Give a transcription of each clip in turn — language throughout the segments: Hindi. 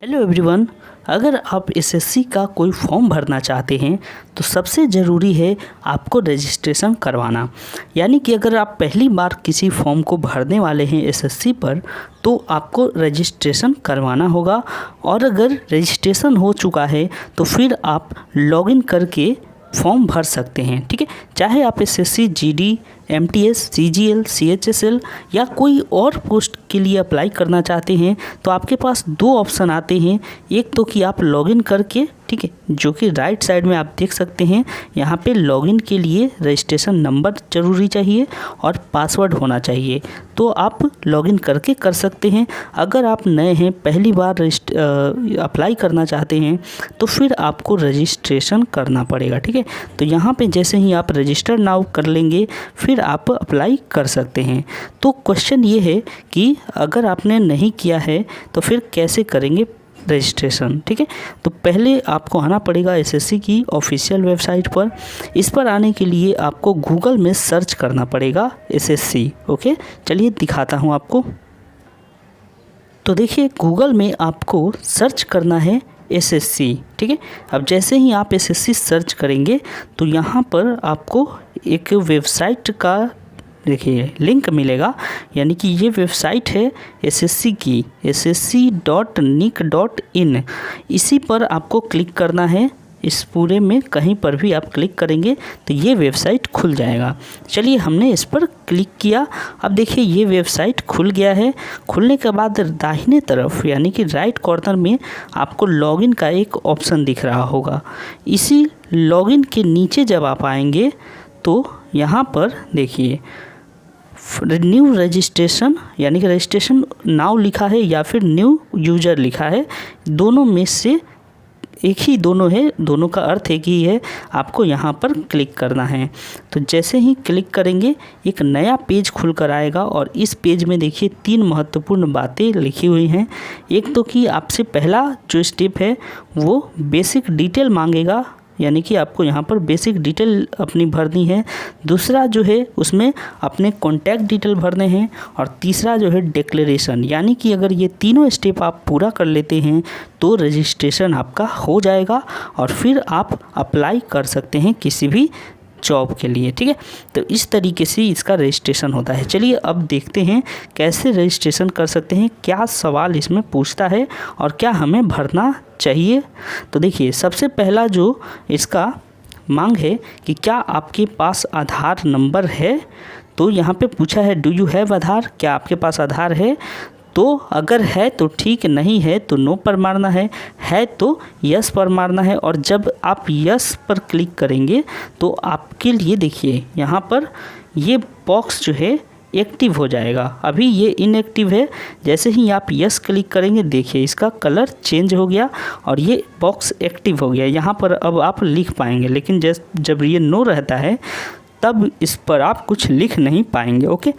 Hello everyone. अगर आप एसएससी का कोई फॉर्म भरना चाहते हैं तो सबसे ज़रूरी है आपको रजिस्ट्रेशन करवाना। यानी कि अगर आप पहली बार किसी फॉर्म को भरने वाले हैं एसएससी पर तो आपको रजिस्ट्रेशन करवाना होगा, और अगर रजिस्ट्रेशन हो चुका है तो फिर आप लॉगिन करके फॉर्म भर सकते हैं। ठीक है, चाहे आप SSC GD, MTS, CGL, CHSL या कोई और पोस्ट के लिए अप्लाई करना चाहते हैं तो आपके पास दो ऑप्शन आते हैं। एक तो कि आप लॉगिन करके, ठीक है, जो कि राइट साइड में आप देख सकते हैं, यहाँ पे लॉगिन के लिए रजिस्ट्रेशन नंबर ज़रूरी चाहिए और पासवर्ड होना चाहिए, तो आप लॉगिन करके कर सकते हैं। अगर आप नए हैं, पहली बार अप्लाई करना चाहते हैं तो फिर आपको रजिस्ट्रेशन करना पड़ेगा। ठीक है, तो यहाँ पे जैसे ही आप रजिस्टर नाउ कर लेंगे फिर आप अप्लाई कर सकते हैं। तो क्वेश्चन ये है कि अगर आपने नहीं किया है तो फिर कैसे करेंगे रजिस्ट्रेशन। ठीक है, तो पहले आपको आना पड़ेगा एसएससी की ऑफिशियल वेबसाइट पर। इस पर आने के लिए आपको गूगल में सर्च करना पड़ेगा एसएससी। ओके, चलिए दिखाता हूँ आपको। तो देखिए, गूगल में आपको सर्च करना है एसएससी। ठीक है, अब जैसे ही आप एसएससी सर्च करेंगे तो यहाँ पर आपको एक वेबसाइट का देखिए लिंक मिलेगा, यानी कि ये वेबसाइट है एसएससी की, ssc.nic.in। इसी पर आपको क्लिक करना है। इस पूरे में कहीं पर भी आप क्लिक करेंगे तो ये वेबसाइट खुल जाएगा। चलिए, हमने इस पर क्लिक किया। अब देखिए ये वेबसाइट खुल गया है। खुलने के बाद दाहिने तरफ यानी कि राइट कॉर्नर में आपको लॉगिन का एक ऑप्शन दिख रहा होगा। इसी लॉगिन के नीचे जब आप आएंगे तो यहाँ पर देखिए न्यू रजिस्ट्रेशन यानी कि रजिस्ट्रेशन नाउ लिखा है या फिर न्यू यूज़र लिखा है। दोनों में से एक ही दोनों है, दोनों का अर्थ एक ही है। आपको यहाँ पर क्लिक करना है। तो जैसे ही क्लिक करेंगे एक नया पेज खुल कर आएगा, और इस पेज में देखिए 3 महत्वपूर्ण बातें लिखी हुई हैं। एक तो कि आपसे पहला जो स्टेप है वो बेसिक डिटेल मांगेगा, यानी कि आपको यहाँ पर बेसिक डिटेल अपनी भरनी है। दूसरा जो है उसमें अपने कॉन्टैक्ट डिटेल भरने हैं, और तीसरा जो है डिक्लेरेशन, यानी कि अगर ये तीनों स्टेप आप पूरा कर लेते हैं तो रजिस्ट्रेशन आपका हो जाएगा और फिर आप अप्लाई कर सकते हैं किसी भी जॉब के लिए। ठीक है, तो इस तरीके से इसका रजिस्ट्रेशन होता है। चलिए अब देखते हैं कैसे रजिस्ट्रेशन कर सकते हैं, क्या सवाल इसमें पूछता है और क्या हमें भरना चाहिए। तो देखिए, सबसे पहला जो इसका मांग है कि क्या आपके पास आधार नंबर है। तो यहाँ पे पूछा है डू यू हैव आधार, क्या आपके पास आधार है। तो अगर है तो ठीक, नहीं है तो नो पर मारना है तो यस पर मारना है। और जब आप यस पर क्लिक करेंगे तो आपके लिए देखिए यहाँ पर ये बॉक्स जो है एक्टिव हो जाएगा। अभी ये इनएक्टिव है। जैसे ही आप यस क्लिक करेंगे देखिए इसका कलर चेंज हो गया और ये बॉक्स एक्टिव हो गया। यहाँ पर अब आप लिख पाएंगे, लेकिन जब ये नो रहता है तब इस पर आप कुछ लिख नहीं पाएंगे। ओके,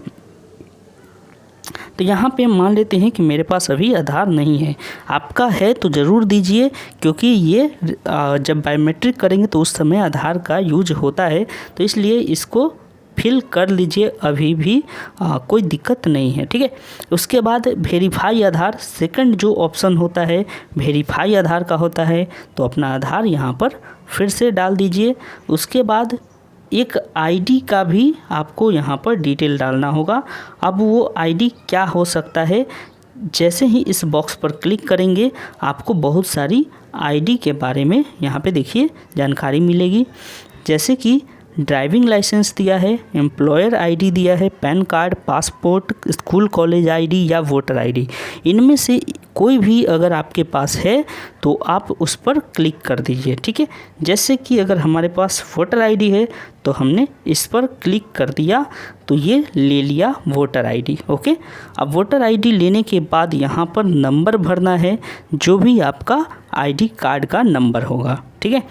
तो यहाँ पे मान लेते हैं कि मेरे पास अभी आधार नहीं है। आपका है तो ज़रूर दीजिए, क्योंकि ये जब बायोमेट्रिक करेंगे तो उस समय आधार का यूज होता है, तो इसलिए इसको फिल कर लीजिए। अभी भी कोई दिक्कत नहीं है। ठीक है, उसके बाद वेरीफाई आधार, सेकंड जो ऑप्शन होता है वेरीफाई आधार का होता है। तो अपना आधार यहाँ पर फिर से डाल दीजिए। उसके बाद एक आईडी का भी आपको यहाँ पर डिटेल डालना होगा। अब वो आईडी क्या हो सकता है, जैसे ही इस बॉक्स पर क्लिक करेंगे आपको बहुत सारी आईडी के बारे में यहाँ पे देखिए जानकारी मिलेगी। जैसे कि ड्राइविंग लाइसेंस दिया है, एम्प्लॉयर आईडी दिया है, pan card, passport, school college ID या वोटर आईडी। इनमें से कोई भी अगर आपके पास है तो आप उस पर क्लिक कर दीजिए। ठीक है, जैसे कि अगर हमारे पास वोटर आईडी है तो हमने इस पर क्लिक कर दिया तो ये ले लिया वोटर आईडी। ओके, अब वोटर आईडी लेने के बाद यहाँ पर नंबर भरना है, जो भी आपका आईडी कार्ड का नंबर होगा। ठीक है,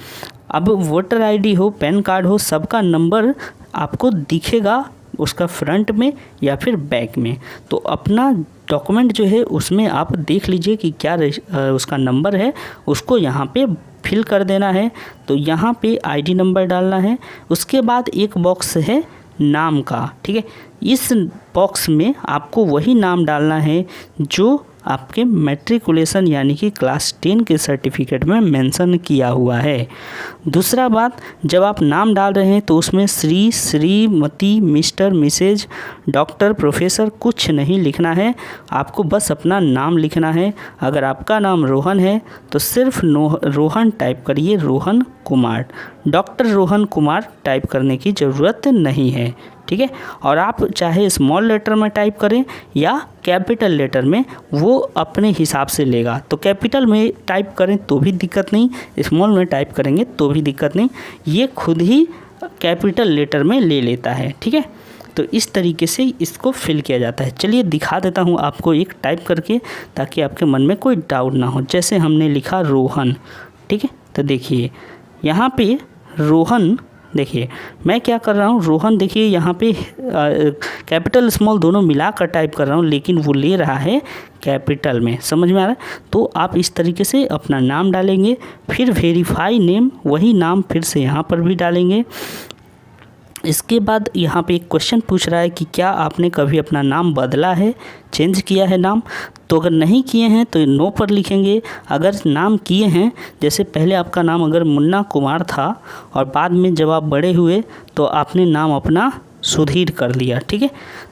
अब वोटर आईडी हो, पैन कार्ड हो, सबका नंबर आपको दिखेगा उसका फ्रंट में या फिर बैक में। तो अपना डॉक्यूमेंट जो है उसमें आप देख लीजिए कि क्या उसका नंबर है, उसको यहाँ पे फिल कर देना है। तो यहाँ पे आईडी नंबर डालना है। उसके बाद एक बॉक्स है नाम का। ठीक है, इस बॉक्स में आपको वही नाम डालना है जो आपके मैट्रिकुलेशन यानी कि क्लास 10 के सर्टिफिकेट में मेंशन किया हुआ है। दूसरा बात, जब आप नाम डाल रहे हैं तो उसमें Shri, Shrimati, mister, Mrs, doctor, professor कुछ नहीं लिखना है, आपको बस अपना नाम लिखना है। अगर आपका नाम रोहन है तो सिर्फ रोहन टाइप करिए, रोहन कुमार। डॉक्टर रोहन कुमार टाइप करने की ज़रूरत नहीं है, ठीक है। और आप चाहे स्मॉल लेटर में टाइप करें या कैपिटल लेटर में, वो अपने हिसाब से लेगा। तो कैपिटल में टाइप करें तो भी दिक्कत नहीं, स्मॉल में टाइप करेंगे तो भी दिक्कत नहीं, ये खुद ही कैपिटल लेटर में ले लेता है, ठीक है। तो इस तरीके से इसको फिल किया जाता है। चलिए दिखा देता हूँ आपको एक टाइप करके, ताकि आपके मन में कोई डाउट ना हो। जैसे हमने लिखा रोहन, ठीक है। तो देखिए यहाँ पे रोहन, देखिए मैं क्या कर रहा हूँ, रोहन देखिए यहाँ पे कैपिटल स्मॉल दोनों मिलाकर टाइप कर रहा हूँ, लेकिन वो ले रहा है कैपिटल में, समझ में आ रहा है। तो आप इस तरीके से अपना नाम डालेंगे, फिर वेरीफाई नेम, वही नाम फिर से यहाँ पर भी डालेंगे। इसके बाद यहाँ पे एक क्वेश्चन पूछ रहा है कि क्या आपने कभी अपना नाम बदला है, चेंज किया है नाम। तो अगर नहीं किए हैं तो नो पर लिखेंगे। अगर नाम किए हैं, जैसे पहले आपका नाम अगर मुन्ना कुमार था और बाद में जब आप बड़े हुए तो आपने नाम अपना सुधीर कर लिया, ठीक है,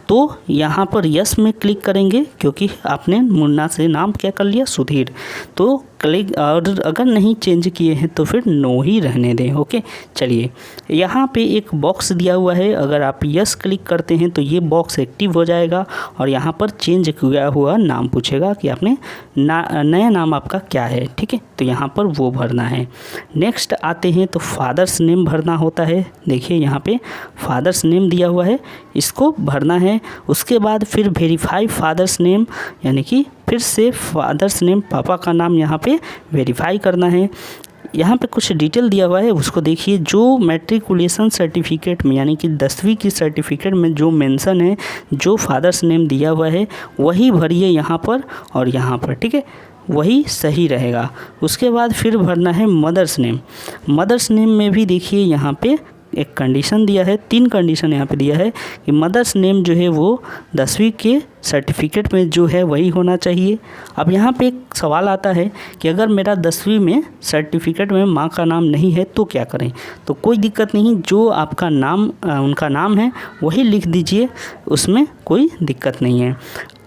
तो यहाँ पर यस में क्लिक करेंगे, क्योंकि आपने मुन्ना से नाम क्या कर लिया, सुधीर। तो क्लिक, और अगर नहीं चेंज किए हैं तो फिर नो ही रहने दें, ओके। चलिए यहाँ पे एक बॉक्स दिया हुआ है, अगर आप यस क्लिक करते हैं तो ये बॉक्स एक्टिव हो जाएगा और यहाँ पर चेंज किया हुआ नाम पूछेगा कि आपने नया नाम आपका क्या है, ठीक है। तो यहाँ पर वो भरना है। नेक्स्ट आते हैं तो फादर्स नेम भरना होता है। देखिए यहाँ पे फादर्स नेम दिया हुआ है, इसको भरना है। उसके बाद फिर वेरीफाई फादर्स नेम, यानी कि फिर से फादर्स नेम, पापा का नाम यहाँ पे वेरीफाई करना है। यहाँ पे कुछ डिटेल दिया हुआ है, उसको देखिए। जो मैट्रिकुलेशन सर्टिफिकेट में यानी कि 10वीं की सर्टिफिकेट में जो मेंशन है, जो फादर्स नेम दिया हुआ है वही भरिए यहाँ पर और यहाँ पर, ठीक है, वही सही रहेगा। उसके बाद फिर भरना है मदर्स नेम। मदर्स नेम में भी देखिए यहाँ पे एक कंडीशन दिया है, 3 कंडीशन यहाँ पे दिया है कि मदर्स नेम जो है वो 10वीं के सर्टिफिकेट में जो है वही होना चाहिए। अब यहाँ पे एक सवाल आता है कि अगर मेरा 10वीं में सर्टिफिकेट में माँ का नाम नहीं है तो क्या करें। तो कोई दिक्कत नहीं, जो आपका नाम उनका नाम है वही लिख दीजिए, उसमें कोई दिक्कत नहीं है।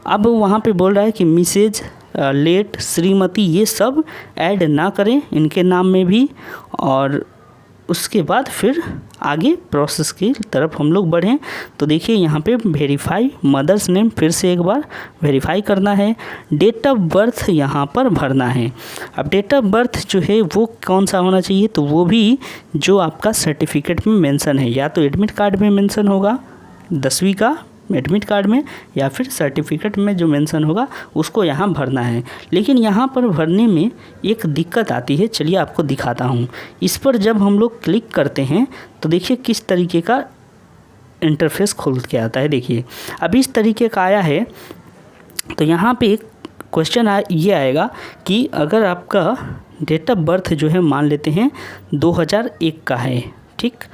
अब वहाँ पे बोल रहा है कि मिसेज, लेट, श्रीमती, ये सब ऐड ना करें इनके नाम में भी। और उसके बाद फिर आगे प्रोसेस की तरफ हम लोग बढ़ें। तो देखिए यहाँ पे वेरीफाई मदर्स नेम, फिर से एक बार वेरीफाई करना है। डेट ऑफ बर्थ यहाँ पर भरना है। अब डेट ऑफ बर्थ जो है वो कौन सा होना चाहिए, तो वो भी जो आपका सर्टिफिकेट में मेंशन है, या तो एडमिट कार्ड में मेंशन होगा 10वीं का एडमिट कार्ड में, या फिर सर्टिफिकेट में जो मेंशन होगा उसको यहाँ भरना है। लेकिन यहाँ पर भरने में एक दिक्कत आती है, चलिए आपको दिखाता हूँ। इस पर जब हम लोग क्लिक करते हैं तो देखिए किस तरीके का इंटरफेस खुल के आता है। देखिए अब इस तरीके का आया है। तो यहाँ पे एक क्वेश्चन ये आएगा कि अगर आपका डेट ऑफ बर्थ जो है मान लेते हैं 2001 का है, ठीक,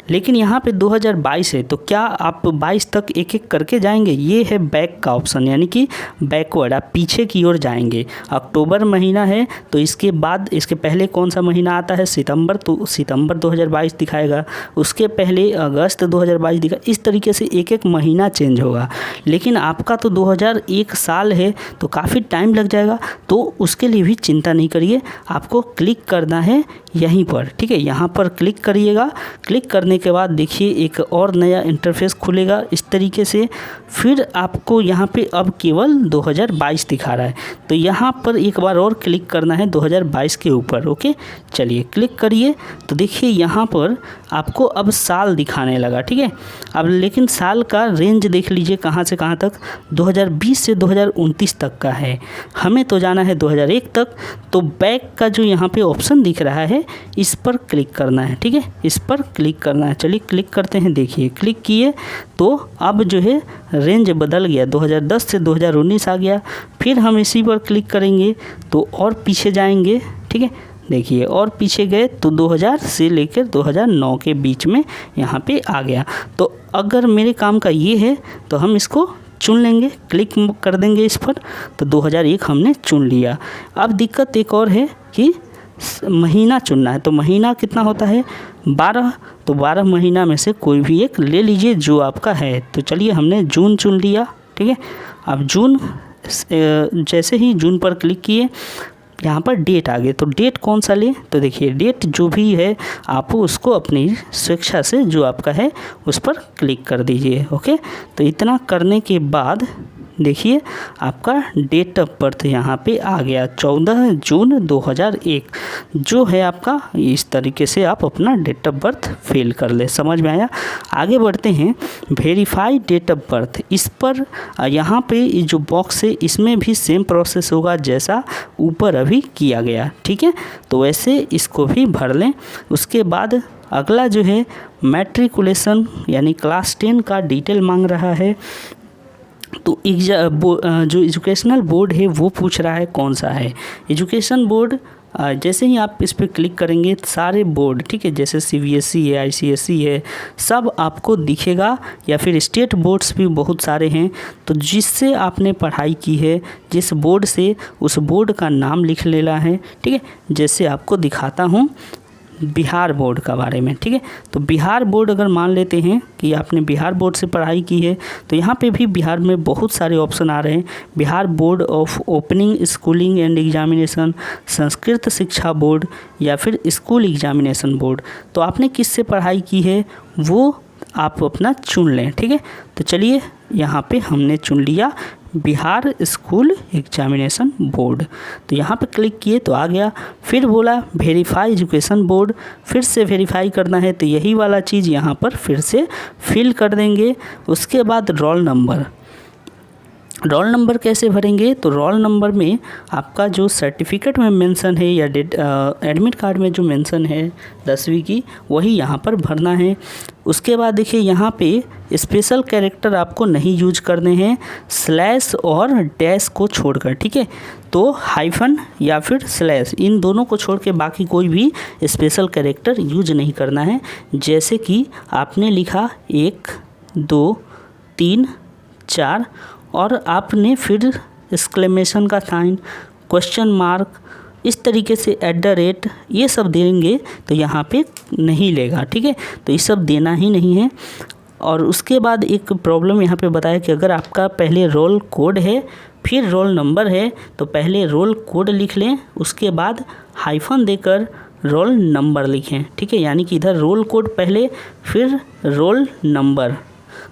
लेकिन यहाँ पे 2022 है, तो क्या आप 22 तक एक एक करके जाएंगे। ये है बैक का ऑप्शन, यानी कि बैकवर्ड, आप पीछे की ओर जाएंगे। अक्टूबर महीना है तो इसके बाद इसके पहले कौन सा महीना आता है, सितंबर, तो सितंबर 2022 दिखाएगा। उसके पहले अगस्त 2022 दिखा। इस तरीके से एक एक महीना चेंज होगा। लेकिन आपका तो 2001 साल है तो काफ़ी टाइम लग जाएगा, तो उसके लिए भी चिंता नहीं करिए, आपको क्लिक करना है यहीं पर, ठीक है। यहाँ पर क्लिक करिएगा। क्लिक करने के बाद देखिए एक और नया इंटरफेस खुलेगा इस तरीके से। फिर आपको यहाँ पे अब केवल 2022 दिखा रहा है, तो यहाँ पर एक बार और क्लिक करना है 2022 के ऊपर, ओके। चलिए क्लिक करिए तो देखिए यहाँ पर आपको अब साल दिखाने लगा, ठीक है। अब लेकिन साल का रेंज देख लीजिए कहाँ से कहाँ तक, 2020 से 2029 तक का है। हमें तो जाना है 2001 तक। तो बैक का जो यहाँ पे ऑप्शन दिख रहा है इस पर क्लिक करना है, ठीक है, इस पर क्लिक करना है। चलिए क्लिक करते हैं। देखिए क्लिक किए तो अब जो है रेंज बदल गया, 2010 से 2019 आ गया। फिर हम इसी पर क्लिक करेंगे तो और पीछे जाएंगे, ठीक है। देखिए और पीछे गए तो 2000 से लेकर 2009 के बीच में यहाँ पे आ गया। तो अगर मेरे काम का ये है तो हम इसको चुन लेंगे, क्लिक कर देंगे इस पर, तो 2001 हमने चुन लिया। अब दिक्कत एक और है कि महीना चुनना है। तो महीना कितना होता है 12, तो 12 महीना में से कोई भी एक ले लीजिए जो आपका है। तो चलिए हमने जून चुन लिया, ठीक है। अब जून, जैसे ही जून पर क्लिक किए यहाँ पर डेट आ गए, तो डेट कौन सा ले, तो देखिए डेट जो भी है आप उसको अपनी स्वेच्छा से जो आपका है उस पर क्लिक कर दीजिए। ओके, तो इतना करने के बाद देखिए आपका डेट ऑफ बर्थ यहाँ पे आ गया 14 जून 2001 जो है आपका। इस तरीके से आप अपना डेट ऑफ बर्थ फिल कर ले। समझ में आया? आगे बढ़ते हैं, वेरीफाई डेट ऑफ बर्थ। इस पर यहाँ पे जो बॉक्स है इसमें भी सेम प्रोसेस होगा जैसा ऊपर अभी किया गया, ठीक है। तो वैसे इसको भी भर लें। उसके बाद अगला जो है मैट्रिकुलेशन यानी क्लास 10 का डिटेल मांग रहा है। तो जो एजुकेशनल बोर्ड है वो पूछ रहा है कौन सा है। एजुकेशन बोर्ड जैसे ही आप इस पर क्लिक करेंगे सारे बोर्ड, ठीक है, जैसे CBSE है, ICSE है, सब आपको दिखेगा, या फिर स्टेट बोर्ड्स भी बहुत सारे हैं। तो जिससे आपने पढ़ाई की है, जिस बोर्ड से, उस बोर्ड का नाम लिख लेना है, ठीक है। जैसे आपको दिखाता हूँ बिहार बोर्ड का बारे में, ठीक है। तो बिहार बोर्ड अगर मान लेते हैं कि आपने बिहार बोर्ड से पढ़ाई की है, तो यहाँ पे भी बिहार में बहुत सारे ऑप्शन आ रहे हैं। Bihar board of opening schooling and examination, Sanskrit शिक्षा बोर्ड, या फिर स्कूल एग्जामिनेशन बोर्ड। तो आपने किससे पढ़ाई की है वो आप अपना चुन लें, ठीक है। तो चलिए यहाँ पे हमने चुन लिया बिहार स्कूल एग्जामिनेशन बोर्ड। तो यहाँ पे क्लिक किए तो आ गया। फिर बोला वेरीफाई एजुकेशन बोर्ड, फिर से वेरीफाई करना है, तो यही वाला चीज़ यहाँ पर फिर से फिल कर देंगे। उसके बाद रोल नंबर, रोल नंबर कैसे भरेंगे, तो रोल नंबर में आपका जो सर्टिफिकेट में मेंशन है या एडमिट कार्ड में जो मेंशन है 10वीं की, वही यहाँ पर भरना है। उसके बाद देखिए यहाँ पे स्पेशल कैरेक्टर आपको नहीं यूज करने हैं, स्लैश और डैश को छोड़कर, ठीक है। तो हाइफन या फिर स्लैश, इन दोनों को छोड़ के बाकी कोई भी स्पेशल कैरेक्टर यूज नहीं करना है। जैसे कि आपने लिखा 1 2 3 4 और आपने फिर एक्सक्लेमेशन का साइन, क्वेश्चन मार्क, इस तरीके से @ ये सब देंगे तो यहाँ पे नहीं लेगा, ठीक है। तो ये सब देना ही नहीं है। और उसके बाद एक प्रॉब्लम यहाँ पे बताया कि अगर आपका पहले रोल कोड है फिर रोल नंबर है, तो पहले रोल कोड लिख लें, उसके बाद हाइफन देकर रोल नंबर लिखें, ठीक है। यानी कि इधर रोल कोड पहले फिर रोल नंबर,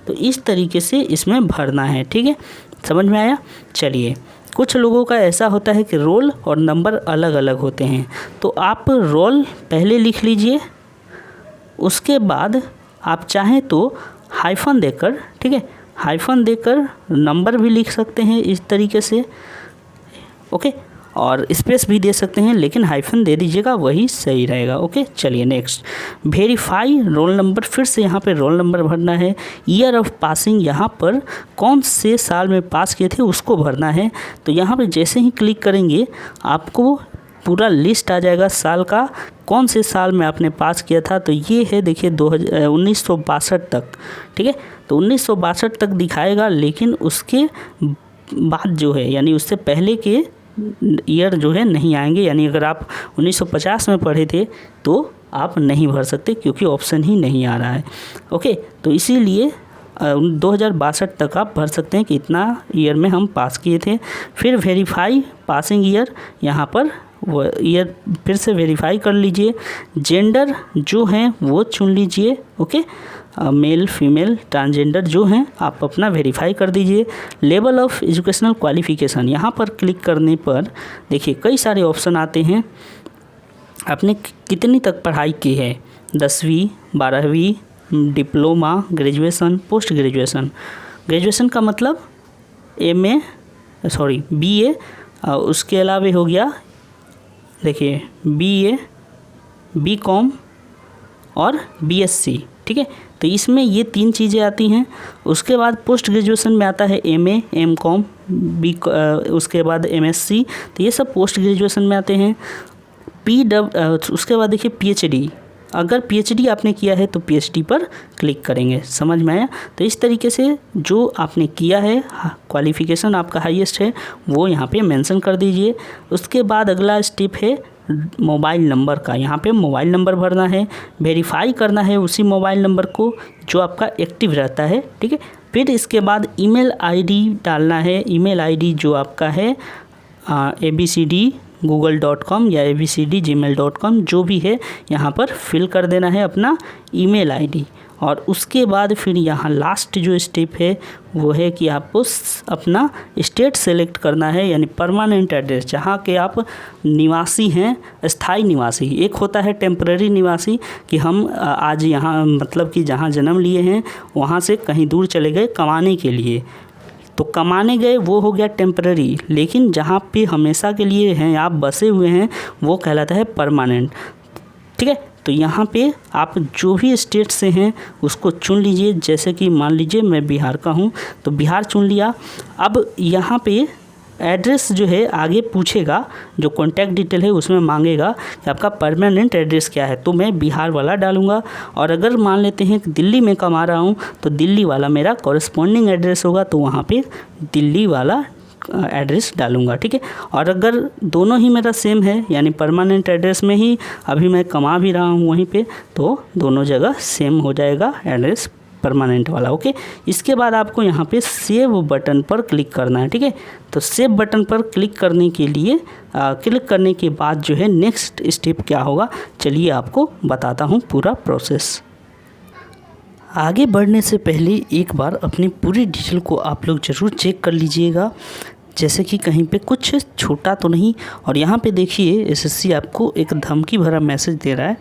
तो इस तरीके से इसमें भरना है, ठीक है। समझ में आया? चलिए, कुछ लोगों का ऐसा होता है कि रोल और नंबर अलग अलग होते हैं, तो आप रोल पहले लिख लीजिए, उसके बाद आप चाहें तो हाइफन देकर, ठीक है, हाइफन देकर नंबर भी लिख सकते हैं इस तरीके से, ओके। और स्पेस भी दे सकते हैं, लेकिन हाइफन दे दीजिएगा, वही सही रहेगा, ओके। चलिए नेक्स्ट, वेरीफाई रोल नंबर, फिर से यहाँ पे रोल नंबर भरना है। ईयर ऑफ पासिंग, यहाँ पर कौन से साल में पास किए थे उसको भरना है। तो यहाँ पे जैसे ही क्लिक करेंगे आपको पूरा लिस्ट आ जाएगा साल का, कौन से साल में आपने पास किया था। तो ये है देखिए 1962 तक, ठीक है। तो 1962 तक दिखाएगा, लेकिन उसके बाद जो है यानी उससे पहले के ईयर जो है नहीं आएंगे। यानी अगर आप 1950 में पढ़े थे तो आप नहीं भर सकते, क्योंकि ऑप्शन ही नहीं आ रहा है, ओके। तो इसीलिए 2062 तक आप भर सकते हैं कि इतना ईयर में हम पास किए थे। फिर वेरीफाई पासिंग ईयर, यहाँ पर वो ईयर फिर से वेरीफाई कर लीजिए। जेंडर जो हैं वो चुन लीजिए, ओके। मेल फीमेल ट्रांसजेंडर जो हैं आप अपना वेरीफाई कर दीजिए। लेवल ऑफ एजुकेशनल क्वालिफ़िकेशन, यहाँ पर क्लिक करने पर देखिए कई सारे ऑप्शन आते हैं। आपने कितनी तक पढ़ाई की है, 10वीं 12वीं, diploma, graduation, post graduation. Graduation का मतलब BA, उसके अलावा हो गया देखिए BA, BCom और BSc, ठीक है। तो इसमें ये 3 चीज़ें आती हैं। उसके बाद पोस्ट ग्रेजुएशन में आता है MA, MCom, उसके बाद MSc, तो ये सब पोस्ट ग्रेजुएशन में आते हैं। उसके बाद देखिए PhD, अगर पीएचडी आपने किया है तो पीएचडी पर क्लिक करेंगे। समझ में आया? तो इस तरीके से जो आपने किया है, क्वालिफ़िकेशन आपका हाईएस्ट है, वो यहाँ पे मेंशन कर दीजिए। उसके बाद अगला स्टेप है मोबाइल नंबर का। यहाँ पे मोबाइल नंबर भरना है, वेरीफाई करना है उसी मोबाइल नंबर को जो आपका एक्टिव रहता है, ठीक है। फिर इसके बाद ईमेल आईडी डालना है। ईमेल आईडी जो आपका है abcd@google.com या abcd@gmail.com जो भी है, यहाँ पर फिल कर देना है अपना ईमेल आईडी। और उसके बाद फिर यहाँ लास्ट जो स्टेप है वो है कि आपको अपना स्टेट सेलेक्ट करना है, यानी परमानेंट एड्रेस जहाँ के आप निवासी हैं, स्थायी निवासी। एक होता है टेम्पररी निवासी कि हम आज यहाँ मतलब कि जहाँ जन्म लिए हैं वहाँ से कहीं दूर चले गए कमाने के लिए, तो कमाने गए वो हो गया टेम्पररी। लेकिन जहाँ पे हमेशा के लिए हैं आप बसे हुए हैं वो कहलाता है परमानेंट, ठीक है। तो यहाँ पे आप जो भी स्टेट से हैं उसको चुन लीजिए। जैसे कि मान लीजिए मैं बिहार का हूँ तो बिहार चुन लिया। अब यहाँ पे एड्रेस जो है आगे पूछेगा, जो कॉन्टैक्ट डिटेल है उसमें मांगेगा कि आपका परमानेंट एड्रेस क्या है, तो मैं बिहार वाला डालूँगा। और अगर मान लेते हैं कि दिल्ली में कमा रहा हूँ तो दिल्ली वाला मेरा कॉरेस्पॉन्डिंग एड्रेस होगा, तो वहाँ पे दिल्ली वाला एड्रेस डालूँगा, ठीक है। और अगर दोनों ही मेरा सेम है, यानी परमानेंट एड्रेस में ही अभी मैं कमा भी रहा हूँ वहीं पे, तो दोनों जगह सेम हो जाएगा एड्रेस परमानेंट वाला, ओके। इसके बाद आपको यहाँ पे सेव बटन पर क्लिक करना है, ठीक है। तो सेव बटन पर क्लिक करने के लिए क्लिक करने के बाद जो है नेक्स्ट स्टेप क्या होगा, चलिए आपको बताता हूँ पूरा प्रोसेस। आगे बढ़ने से पहले एक बार अपनी पूरी डिटेल को आप लोग ज़रूर चेक कर लीजिएगा, जैसे कि कहीं पे कुछ छूटा तो नहीं। और यहाँ पे देखिए एसएससी आपको एक धमकी भरा मैसेज दे रहा है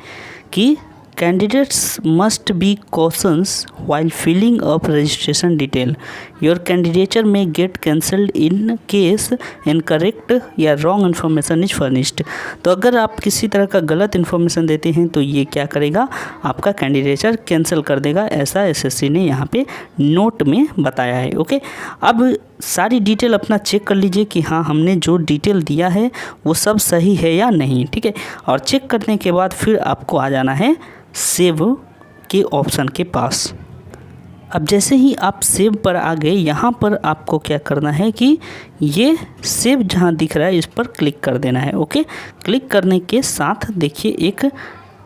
कि candidates must be cautious while filling up registration detail, your candidature में get cancelled in case incorrect या रॉन्ग इन्फॉर्मेशन इज फर्निश्ड। तो अगर आप किसी तरह का गलत इन्फॉर्मेशन देते हैं तो ये क्या करेगा, आपका कैंडिडेचर कैंसिल कर देगा, ऐसा एसएससी ने यहाँ पे नोट में बताया है, ओके। अब सारी डिटेल अपना चेक कर लीजिए कि हाँ हमने जो डिटेल दिया है वो सब सही है या नहीं, ठीक है। और चेक करने के बाद फिर आपको आ जाना है सेव के ऑप्शन के पास। अब जैसे ही आप सेव पर आ गए, यहाँ पर आपको क्या करना है कि ये सेव जहाँ दिख रहा है इस पर क्लिक कर देना है, ओके। क्लिक करने के साथ देखिए एक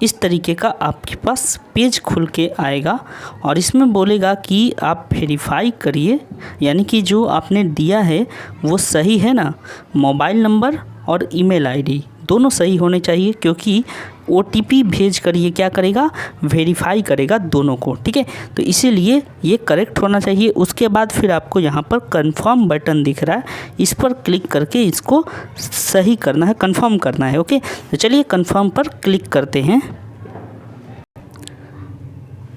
इस तरीके का आपके पास पेज खुल के आएगा और इसमें बोलेगा कि आप वेरीफाई करिए, यानी कि जो आपने दिया है वो सही है ना। मोबाइल नंबर और ईमेल आईडी दोनों सही होने चाहिए, क्योंकि ओटीपी भेज कर ये क्या करेगा, वेरीफाई करेगा दोनों को, ठीक है। तो इसीलिए ये करेक्ट होना चाहिए। उसके बाद फिर आपको यहाँ पर कंफर्म बटन दिख रहा है, इस पर क्लिक करके इसको सही करना है, कंफर्म करना है, ओके। तो चलिए कंफर्म पर क्लिक करते हैं।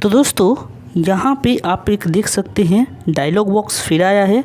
तो दोस्तों यहाँ पे आप एक देख सकते हैं डायलॉग बॉक्स फिर आया है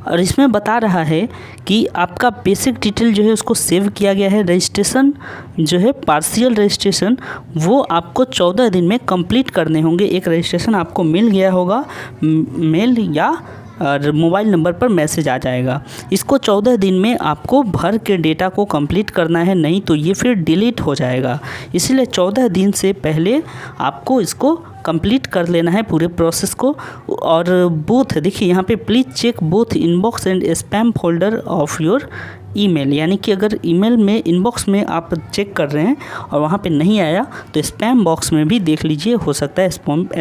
और इसमें बता रहा है कि आपका बेसिक डिटेल जो है उसको सेव किया गया है। रजिस्ट्रेशन जो है पार्शियल रजिस्ट्रेशन वो आपको 14 दिन में कंप्लीट करने होंगे। एक रजिस्ट्रेशन आपको मिल गया होगा, मेल या मोबाइल नंबर पर मैसेज आ जाएगा। इसको 14 दिन में आपको भर के डेटा को कंप्लीट करना है, नहीं तो ये फिर डिलीट हो जाएगा। इसलिए 14 दिन से पहले आपको इसको कंप्लीट कर लेना है पूरे प्रोसेस को। और बोथ देखिए यहाँ पे please check both inbox and spam folder of your email, यानी कि अगर ईमेल में इनबॉक्स में आप चेक कर रहे हैं और वहाँ पे नहीं आया तो स्पैम बॉक्स में भी देख लीजिए, हो सकता है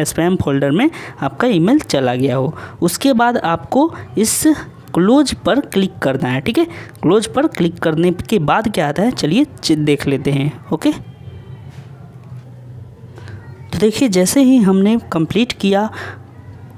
स्पैम फोल्डर में आपका ईमेल चला गया हो। उसके बाद आपको इस क्लोज पर क्लिक करना है, ठीक है। क्लोज पर क्लिक करने के बाद क्या आता है चलिए देख लेते हैं, ओके। तो देखिए जैसे ही हमने कंप्लीट किया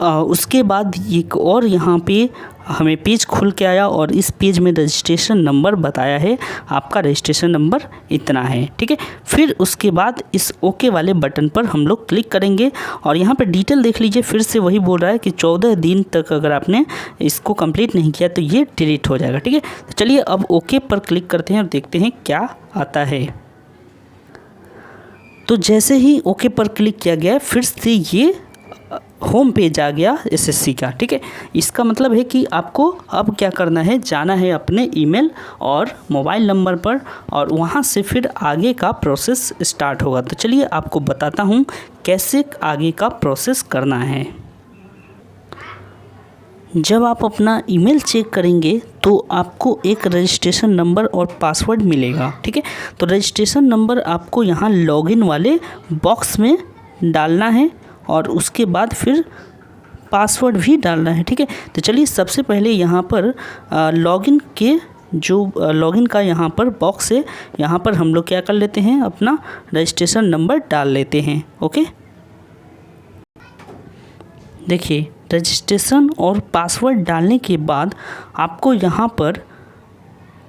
उसके बाद एक और यहाँ पे हमें पेज खुल के आया और इस पेज में रजिस्ट्रेशन नंबर बताया है, आपका रजिस्ट्रेशन नंबर इतना है, ठीक है। फिर उसके बाद इस ओके वाले बटन पर हम लोग क्लिक करेंगे और यहाँ पे डिटेल देख लीजिए, फिर से वही बोल रहा है कि 14 दिन तक अगर आपने इसको कंप्लीट नहीं किया तो ये डिलीट हो जाएगा, ठीक है। तो चलिए अब ओके पर क्लिक करते हैं और देखते हैं क्या आता है। तो जैसे ही ओके पर क्लिक किया गया फिर से ये होम पेज आ गया एसएससी का। ठीक है, इसका मतलब है कि आपको अब क्या करना है, जाना है अपने ईमेल और मोबाइल नंबर पर और वहाँ से फिर आगे का प्रोसेस स्टार्ट होगा। तो चलिए आपको बताता हूँ कैसे आगे का प्रोसेस करना है। जब आप अपना ईमेल चेक करेंगे तो आपको एक रजिस्ट्रेशन नंबर और पासवर्ड मिलेगा। ठीक है, तो रजिस्ट्रेशन नंबर आपको यहाँ लॉगिन वाले बॉक्स में डालना है और उसके बाद फिर पासवर्ड भी डालना है। ठीक है, तो चलिए सबसे पहले यहाँ पर लॉगिन के जो लॉगिन का यहाँ पर बॉक्स है, यहाँ पर हम लोग क्या कर लेते हैं, अपना रजिस्ट्रेशन नंबर डाल लेते हैं। ओके, देखिए रजिस्ट्रेशन और पासवर्ड डालने के बाद आपको यहाँ पर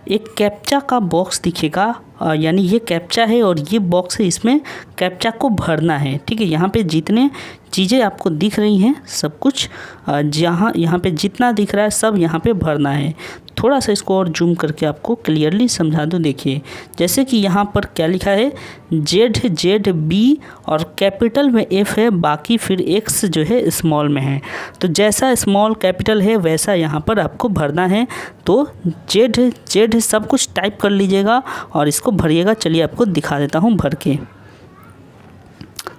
एक कैप्चा का बॉक्स दिखेगा, यानी ये कैप्चा है और ये बॉक्स है, इसमें कैप्चा को भरना है। ठीक है, यहाँ पे जितने चीज़ें आपको दिख रही हैं सब कुछ यहाँ पे जितना दिख रहा है सब यहाँ पे भरना है। थोड़ा सा इसको और जूम करके आपको क्लियरली समझा दूँ। देखिए जैसे कि यहाँ पर क्या लिखा है, ZB और कैपिटल में F है, बाकी फिर X जो है स्मॉल में है। तो जैसा स्मॉल कैपिटल है वैसा यहाँ पर आपको भरना है। तो Z सब कुछ टाइप कर लीजिएगा और इसको भरिएगा। चलिए आपको दिखा देता हूँ भर के।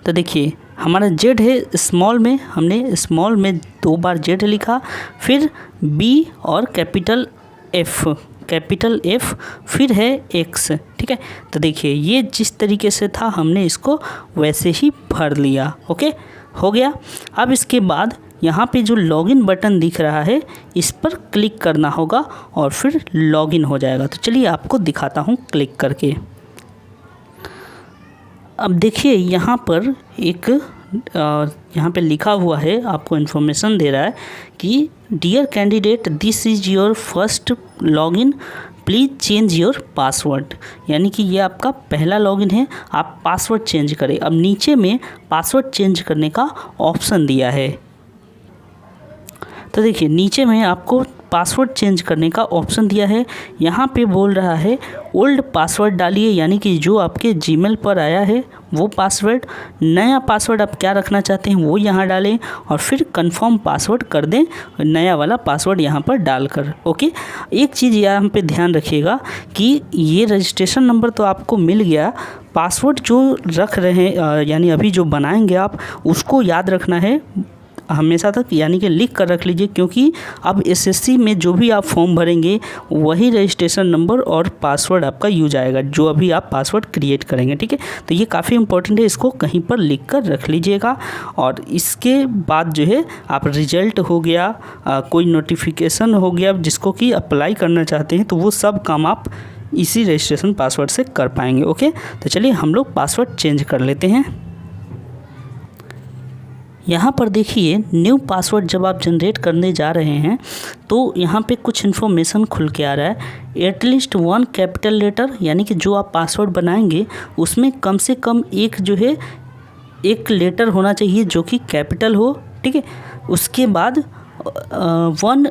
तो देखिए हमारा Z है स्मॉल में, हमने स्मॉल में 2 बार Z लिखा, फिर B और कैपिटल F फिर है X। ठीक है, तो देखिए ये जिस तरीके से था हमने इसको वैसे ही भर लिया। ओके, हो गया। अब इसके बाद यहाँ पे जो लॉगिन बटन दिख रहा है इस पर क्लिक करना होगा और फिर लॉगिन हो जाएगा। तो चलिए आपको दिखाता हूँ क्लिक करके। अब देखिए यहाँ पर एक यहाँ पे लिखा हुआ है, आपको इन्फॉर्मेशन दे रहा है कि dear candidate this is your first login, please change your password. यानी कि ये आपका पहला लॉगिन है, आप पासवर्ड चेंज करें। अब नीचे में पासवर्ड चेंज करने का ऑप्शन दिया है। तो देखिए नीचे में आपको पासवर्ड चेंज करने का ऑप्शन दिया है। यहाँ पे बोल रहा है ओल्ड पासवर्ड डालिए, यानी कि जो आपके जीमेल पर आया है वो पासवर्ड। नया पासवर्ड आप क्या रखना चाहते हैं वो यहाँ डालें और फिर कंफर्म पासवर्ड कर दें, नया वाला पासवर्ड यहाँ पर डालकर। ओके, एक चीज़ यहाँ पे ध्यान रखिएगा कि ये रजिस्ट्रेशन नंबर तो आपको मिल गया, पासवर्ड जो रख रहे हैं यानी अभी जो बनाएंगे आप उसको याद रखना है हमेशा तक, यानी कि लिख कर रख लीजिए, क्योंकि अब एसएससी में जो भी आप फॉर्म भरेंगे वही रजिस्ट्रेशन नंबर और पासवर्ड आपका यूज आएगा जो अभी आप पासवर्ड क्रिएट करेंगे। ठीक है, तो ये काफ़ी इंपॉर्टेंट है, इसको कहीं पर लिख कर रख लीजिएगा। और इसके बाद जो है आप रिजल्ट हो गया, कोई नोटिफिकेशन हो गया जिसको कि अप्लाई करना चाहते हैं, तो वो सब काम आप इसी रजिस्ट्रेशन पासवर्ड से कर पाएंगे। ओके, तो चलिए हम लोग पासवर्ड चेंज कर लेते हैं। यहाँ पर देखिए न्यू पासवर्ड जब आप जनरेट करने जा रहे हैं तो यहाँ पे कुछ इन्फॉर्मेशन खुल के आ रहा है। एटलीस्ट 1 कैपिटल लेटर, यानी कि जो आप पासवर्ड बनाएंगे उसमें कम से कम एक जो है एक लेटर होना चाहिए जो कि कैपिटल हो। ठीक है, उसके बाद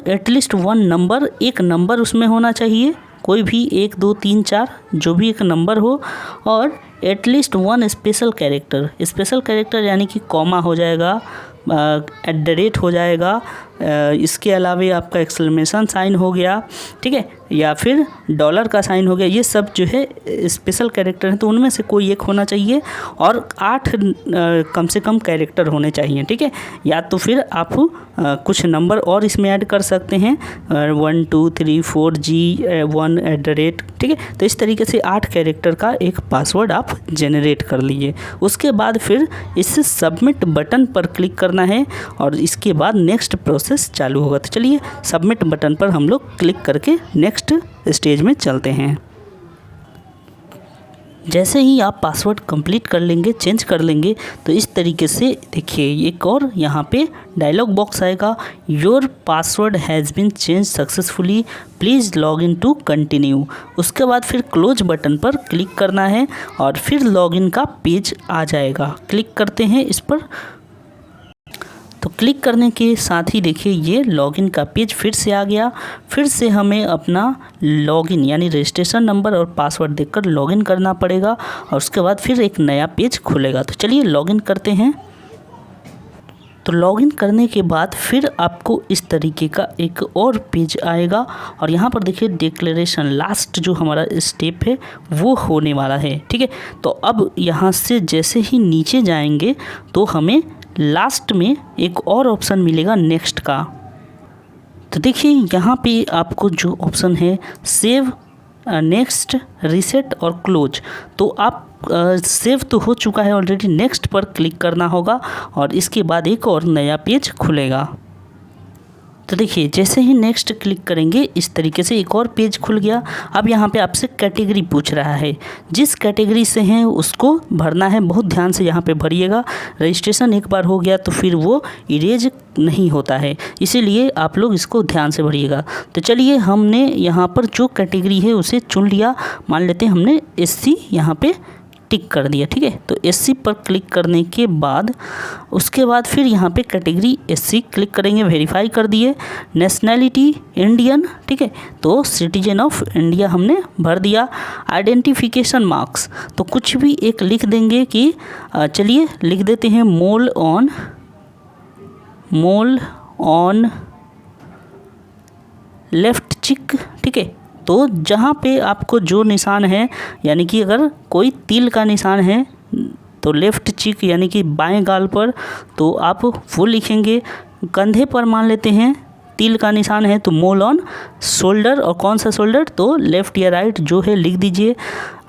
एटलीस्ट 1 नंबर, एक नंबर उसमें होना चाहिए, कोई भी 1 2 3 4 जो भी एक नंबर हो, और एटलीस्ट 1 स्पेशल कैरेक्टर यानी कि कॉमा हो जाएगा, @ हो जाएगा, इसके अलावा आपका एक्सक्लेमेशन साइन हो गया। ठीक है, या फिर डॉलर का साइन हो गया। ये सब जो है स्पेशल कैरेक्टर हैं, तो उनमें से कोई एक होना चाहिए और 8 कम से कम कैरेक्टर होने चाहिए। ठीक है, या तो फिर आप कुछ नंबर और इसमें ऐड कर सकते हैं, 1 2 3 4 G1 @ ठीक है, तो इस तरीके से 8 कैरेक्टर का एक पासवर्ड आप जनरेट कर लीजिए। उसके बाद फिर इस सबमिट बटन पर क्लिक करना है और इसके बाद नेक्स्ट प्रोसेस चालू होगा। तो चलिए सबमिट बटन पर हम लोग क्लिक करके नेक्स्ट स्टेज में चलते हैं। जैसे ही आप पासवर्ड कंप्लीट कर लेंगे, चेंज कर लेंगे, तो इस तरीके से देखिए एक और यहाँ पे डायलॉग बॉक्स आएगा, your password has been change successfully, please log in to continue. उसके बाद फिर क्लोज बटन पर क्लिक करना है और फिर लॉगिन का पेज आ जाएगा। क्लिक करते हैं इस पर, तो क्लिक करने के साथ ही देखिए ये लॉगिन का पेज फिर से आ गया। फिर से हमें अपना लॉगिन यानी रजिस्ट्रेशन नंबर और पासवर्ड देकर लॉगिन करना पड़ेगा और उसके बाद फिर एक नया पेज खुलेगा। तो चलिए लॉगिन करते हैं। तो लॉगिन करने के बाद फिर आपको इस तरीके का एक और पेज आएगा और यहाँ पर देखिए डिक्लेरेशन लास्ट जो हमारा स्टेप है वो होने वाला है। ठीक है, तो अब यहाँ से जैसे ही नीचे जाएंगे तो हमें लास्ट में एक और ऑप्शन मिलेगा नेक्स्ट का। तो देखिए यहाँ पे आपको जो ऑप्शन है सेव, नेक्स्ट, रीसेट और क्लोज, तो आप सेव तो हो चुका है ऑलरेडी, नेक्स्ट पर क्लिक करना होगा और इसके बाद एक और नया पेज खुलेगा। तो देखिए जैसे ही नेक्स्ट क्लिक करेंगे इस तरीके से एक और पेज खुल गया। अब यहाँ पे आपसे कैटेगरी पूछ रहा है, जिस कैटेगरी से हैं उसको भरना है, बहुत ध्यान से यहाँ पे भरिएगा। रजिस्ट्रेशन एक बार हो गया तो फिर वो इरेज नहीं होता है, इसीलिए आप लोग इसको ध्यान से भरिएगा। तो चलिए हमने यहाँ पर जो कैटेगरी है उसे चुन लिया, मान लेते हैं हमने SC यहाँ पे टिक कर दिया। ठीक है, तो SC पर क्लिक करने के बाद उसके बाद फिर यहाँ पे कैटेगरी SC क्लिक करेंगे, वेरीफाई कर दिए। नेशनैलिटी इंडियन, ठीक है, तो सिटीजन ऑफ इंडिया हमने भर दिया। आइडेंटिफिकेशन मार्क्स तो कुछ भी एक लिख देंगे कि चलिए लिख देते हैं मोल ऑन लेफ्ट चिक। ठीक है, तो जहाँ पे आपको जो निशान है, यानी कि अगर कोई तिल का निशान है तो लेफ़्ट चिक यानी कि बाएं गाल पर, तो आप वो लिखेंगे। कंधे पर मान लेते हैं तिल का निशान है तो मोल ऑन शोल्डर, और कौन सा शोल्डर, तो लेफ़्ट या राइट जो है लिख दीजिए।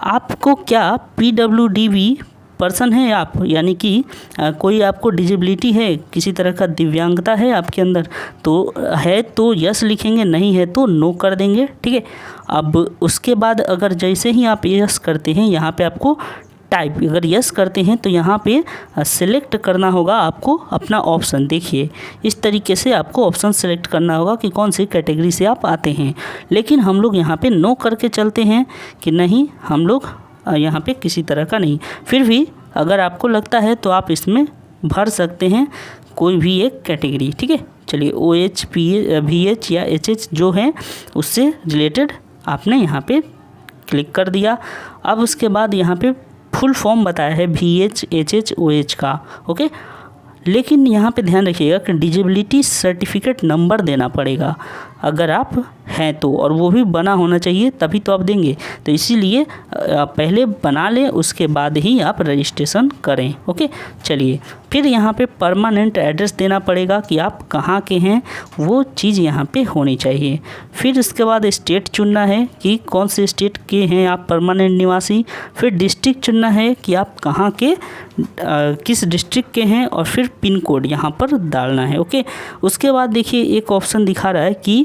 आपको क्या PWDB पर्सन है आप, यानी कि कोई आपको डिजेबिलिटी है, किसी तरह का दिव्यांगता है आपके अंदर, तो है तो यस लिखेंगे, नहीं है तो नो कर देंगे। ठीक है, अब उसके बाद अगर जैसे ही आप यस करते हैं यहाँ पे आपको टाइप, अगर यस करते हैं तो यहाँ पे सिलेक्ट करना होगा आपको अपना ऑप्शन। देखिए इस तरीके से आपको ऑप्शन सेलेक्ट करना होगा कि कौन सी कैटेगरी से आप आते हैं, लेकिन हम लोग यहाँ पे नो करके चलते हैं कि नहीं, हम लोग यहाँ पे किसी तरह का नहीं। फिर भी अगर आपको लगता है तो आप इसमें भर सकते हैं कोई भी एक कैटेगरी। ठीक है, चलिए OH, VH या HH जो है उससे रिलेटेड आपने यहाँ पे क्लिक कर दिया। अब उसके बाद यहाँ पे फुल फॉर्म बताया है VH, HH, OH का। ओके, लेकिन यहाँ पे ध्यान रखिएगा कि डिजेबिलिटी सर्टिफिकेट नंबर देना पड़ेगा अगर आप हैं तो, और वो भी बना होना चाहिए तभी तो आप देंगे। तो इसीलिए पहले बना लें, उसके बाद ही आप रजिस्ट्रेशन करें। ओके, चलिए फिर यहाँ पे परमानेंट एड्रेस देना पड़ेगा कि आप कहाँ के हैं, वो चीज़ यहाँ पे होनी चाहिए। फिर उसके बाद स्टेट चुनना है कि कौन से स्टेट के हैं आप परमानेंट निवासी। फिर डिस्ट्रिक्ट चुनना है कि आप कहाँ के किस डिस्ट्रिक्ट के हैं, और फिर पिन कोड यहाँ पर डालना है। ओके, उसके बाद देखिए एक ऑप्शन दिखा रहा है कि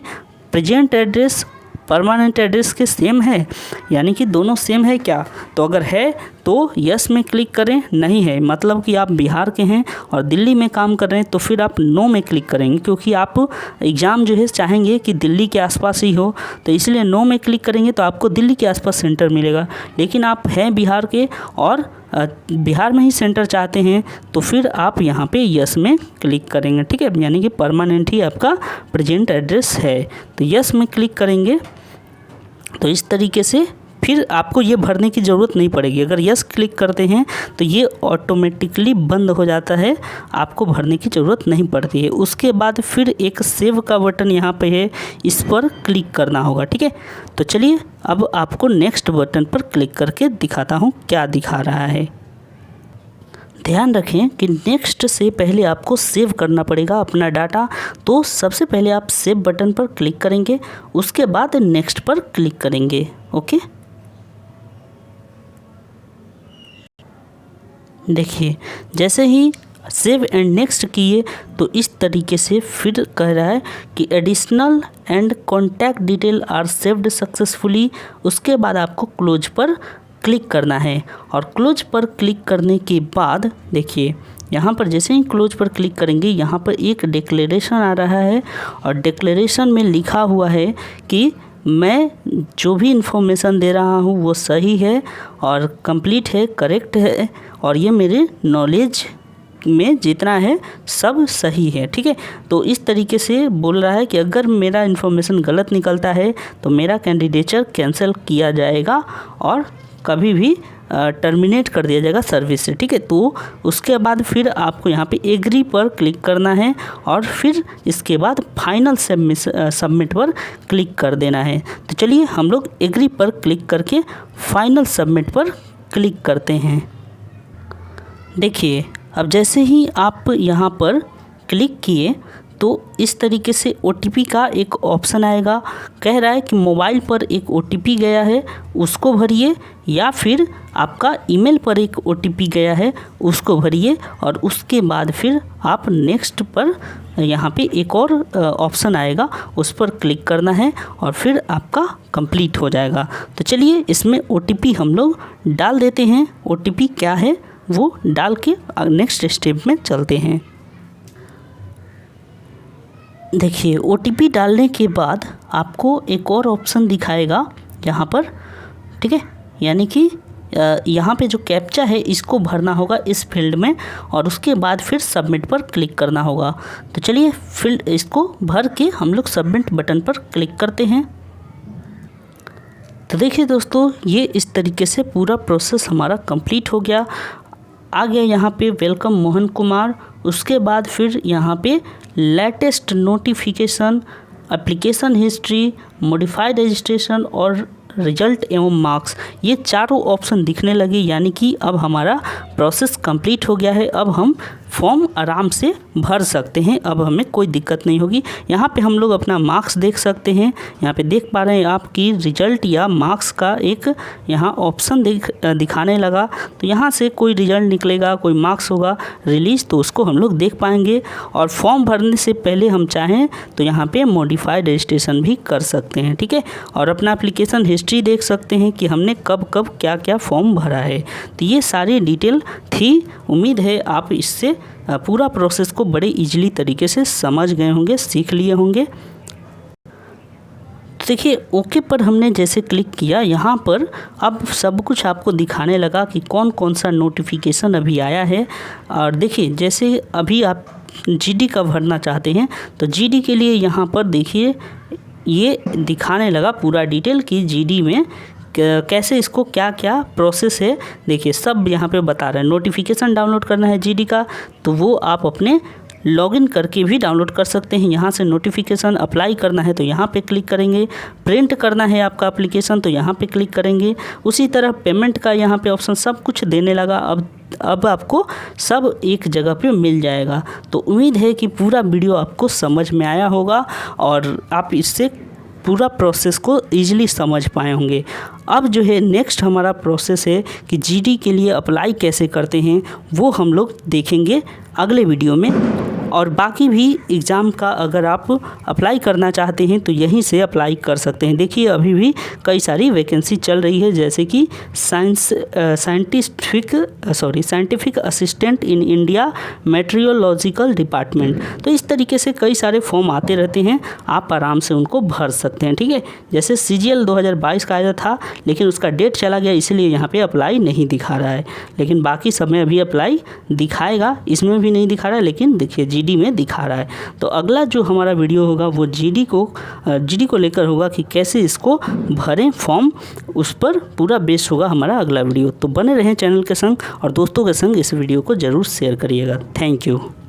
प्रेजेंट एड्रेस परमानेंट एड्रेस के सेम है, यानी कि दोनों सेम है क्या, तो अगर है तो यस में क्लिक करें, नहीं है मतलब कि आप बिहार के हैं और दिल्ली में काम कर रहे हैं तो फिर आप नो में क्लिक करेंगे, क्योंकि आप एग्ज़ाम जो है चाहेंगे कि दिल्ली के आसपास ही हो, तो इसलिए नो में क्लिक करेंगे तो आपको दिल्ली के आसपास सेंटर मिलेगा। लेकिन आप हैं बिहार के और बिहार में ही सेंटर चाहते हैं तो फिर आप यहाँ पे यस में क्लिक करेंगे। ठीक है, यानी कि परमानेंट ही आपका प्रेजेंट एड्रेस है, तो यस में क्लिक करेंगे। तो इस तरीके से फिर आपको ये भरने की ज़रूरत नहीं पड़ेगी। अगर यस क्लिक करते हैं तो ये ऑटोमेटिकली बंद हो जाता है, आपको भरने की ज़रूरत नहीं पड़ती है। उसके बाद फिर एक सेव का बटन यहाँ पे है, इस पर क्लिक करना होगा। ठीक है, तो चलिए अब आपको नेक्स्ट बटन पर क्लिक करके दिखाता हूँ क्या दिखा रहा है। ध्यान रखें कि नेक्स्ट से पहले आपको सेव करना पड़ेगा अपना डाटा, तो सबसे पहले आप सेव बटन पर क्लिक करेंगे, उसके बाद नेक्स्ट पर क्लिक करेंगे। ओके, देखिए जैसे ही सेव एंड नेक्स्ट किए तो इस तरीके से फिर कह रहा है कि additional and contact detail are saved successfully. उसके बाद आपको क्लोज पर क्लिक करना है, और क्लोज पर क्लिक करने के बाद देखिए यहाँ पर जैसे ही क्लोज पर क्लिक करेंगे यहाँ पर एक डिक्लेरेशन आ रहा है, और डिक्लेरेशन में लिखा हुआ है कि मैं जो भी इन्फॉर्मेशन दे रहा हूँ वो सही है और कंप्लीट है, करेक्ट है, और ये मेरे नॉलेज में जितना है सब सही है। ठीक है, तो इस तरीके से बोल रहा है कि अगर मेरा इन्फॉर्मेशन गलत निकलता है तो मेरा कैंडिडेचर कैंसिल किया जाएगा और कभी भी टर्मिनेट कर दिया जाएगा सर्विस से, ठीक है। तो उसके बाद फिर आपको यहाँ पे एग्री पर क्लिक करना है और फिर इसके बाद फाइनल सबमिट पर क्लिक कर देना है। तो चलिए हम लोग एग्री पर क्लिक करके फाइनल सबमिट पर क्लिक करते हैं। देखिए अब जैसे ही आप यहाँ पर क्लिक किए तो इस तरीके से OTP का एक ऑप्शन आएगा। कह रहा है कि मोबाइल पर एक OTP गया है उसको भरिए, या फिर आपका ईमेल पर एक OTP गया है उसको भरिए, और उसके बाद फिर आप नेक्स्ट पर यहाँ पे एक और ऑप्शन आएगा उस पर क्लिक करना है और फिर आपका कंप्लीट हो जाएगा। तो चलिए इसमें OTP हम लोग डाल देते हैं। OTP क्या है वो डाल के नेक्स्ट स्टेप में चलते हैं। देखिए OTP डालने के बाद आपको एक और ऑप्शन दिखाएगा यहाँ पर, ठीक है। यानी कि यहाँ पे जो कैप्चा है इसको भरना होगा इस फील्ड में और उसके बाद फिर सबमिट पर क्लिक करना होगा। तो चलिए फील्ड इसको भर के हम लोग सबमिट बटन पर क्लिक करते हैं। तो देखिए दोस्तों ये इस तरीके से पूरा प्रोसेस हमारा कंप्लीट हो गया। आ गया यहाँ पे वेलकम मोहन कुमार, उसके बाद फिर यहाँ पे latest notification, application history, modified registration और रिजल्ट एवं मार्क्स, ये चारों ऑप्शन दिखने लगे। यानी कि अब हमारा प्रोसेस कंप्लीट हो गया है। अब हम फॉर्म आराम से भर सकते हैं, अब हमें कोई दिक्कत नहीं होगी। यहाँ पे हम लोग अपना मार्क्स देख सकते हैं। यहाँ पे देख पा रहे हैं आपकी रिजल्ट या मार्क्स का एक यहाँ ऑप्शन दिखाने लगा। तो यहाँ से कोई रिजल्ट निकलेगा, कोई मार्क्स होगा रिलीज़, तो उसको हम लोग देख पाएंगे। और फॉर्म भरने से पहले हम चाहें तो यहाँ पे मॉडिफाइड रजिस्ट्रेशन भी कर सकते हैं, ठीक है। और अपना एप्लीकेशन हिस्ट्री देख सकते हैं कि हमने कब कब क्या क्या फॉर्म भरा है। तो ये सारी डिटेल थी। उम्मीद है आप इससे पूरा प्रोसेस को बड़े इजीली तरीके से समझ गए होंगे, सीख लिए होंगे। देखिए ओके पर हमने जैसे क्लिक किया, यहाँ पर अब सब कुछ आपको दिखाने लगा कि कौन कौन सा नोटिफिकेशन अभी आया है। और देखिए जैसे अभी आप GD का भरना चाहते हैं तो GD के लिए यहाँ पर देखिए ये दिखाने लगा पूरा डिटेल कि GD में कैसे इसको क्या क्या प्रोसेस है। देखिए सब यहाँ पे बता रहे हैं। नोटिफिकेशन डाउनलोड करना है GD का तो वो आप अपने लॉगिन करके भी डाउनलोड कर सकते हैं। यहाँ से नोटिफिकेशन अप्लाई करना है तो यहाँ पे क्लिक करेंगे। प्रिंट करना है आपका एप्लीकेशन तो यहाँ पे क्लिक करेंगे। उसी तरह पेमेंट का यहाँ पे ऑप्शन सब कुछ देने लगा। अब आपको सब एक जगह पे मिल जाएगा। तो उम्मीद है कि पूरा वीडियो आपको समझ में आया होगा और आप इससे पूरा प्रोसेस को ईजिली समझ पाए होंगे। अब जो है नेक्स्ट हमारा प्रोसेस है कि GD के लिए अप्लाई कैसे करते हैं वो हम लोग देखेंगे अगले वीडियो में। और बाकी भी एग्ज़ाम का अगर आप अप्लाई करना चाहते हैं तो यहीं से अप्लाई कर सकते हैं। देखिए अभी भी कई सारी वैकेंसी चल रही है, जैसे कि scientific assistant in India meteorological department. तो इस तरीके से कई सारे फॉर्म आते रहते हैं, आप आराम से उनको भर सकते हैं, ठीक है। जैसे CGL 2022 का आया था लेकिन उसका डेट चला गया, इसलिए यहाँ पे अप्लाई नहीं दिखा रहा है। लेकिन बाकी सब में अभी अप्लाई दिखाएगा, इसमें भी नहीं दिखा रहा है लेकिन देखिए GD में दिखा रहा है। तो अगला जो हमारा वीडियो होगा वो GD को लेकर होगा कि कैसे इसको भरें फॉर्म, उस पर पूरा बेस्ड होगा हमारा अगला वीडियो। तो बने रहें चैनल के संग और दोस्तों के संग इस वीडियो को ज़रूर शेयर करिएगा। Thank you.